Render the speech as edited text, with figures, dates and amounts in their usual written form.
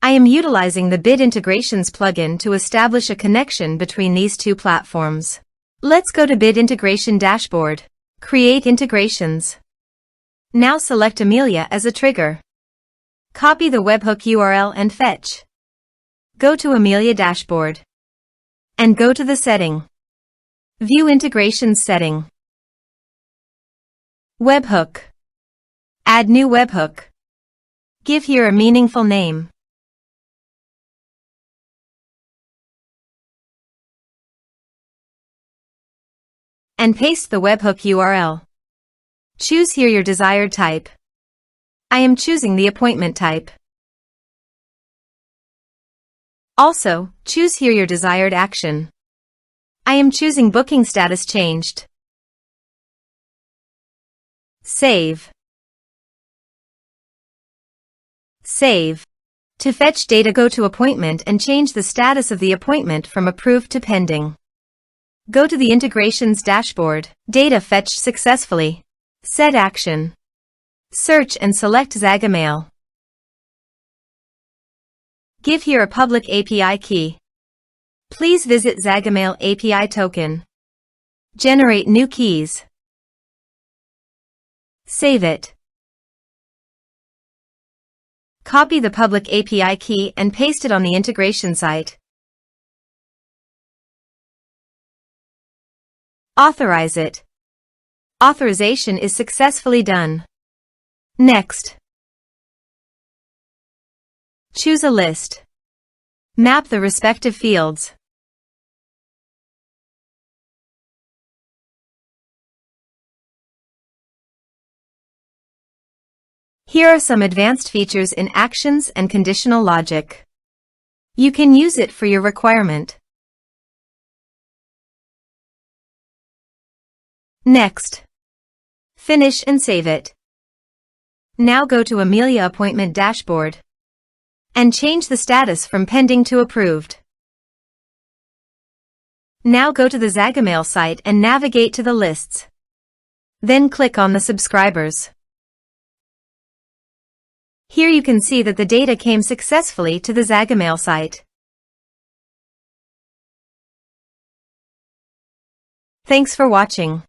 I am utilizing the Bid Integrations plugin to establish a connection between these two platforms. Let's go to Bid Integration Dashboard. Create integrations. Now select Amelia as a trigger. Copy the webhook URL and fetch. Go to Amelia Dashboard. And go to the setting. View Integrations setting. Webhook. Add new webhook. Give here a meaningful name. And paste the webhook URL. Choose here your desired type. I am choosing the appointment type. Also, choose here your desired action. I am choosing booking status changed. Save. Save. To fetch data, go to Appointment and change the status of the appointment from approved to pending. Go to the Integrations Dashboard. Data fetched successfully. Set action. Search and select Zagomail. Give here a public API key. Please visit Zagomail API token. Generate new keys. Save it. Copy the public API key and paste it on the integration site. Authorize it. Authorization is successfully done. Next. Choose a list. Map the respective fields. Here are some advanced features in actions and conditional logic. You can use it for your requirement. Next. Finish and save it. Now go to Amelia Appointment Dashboard and change the status from pending to approved. Now go to the Zagomail site and navigate to the lists. Then click on the subscribers. Here you can see that the data came successfully to the Zagomail site. Thanks for watching.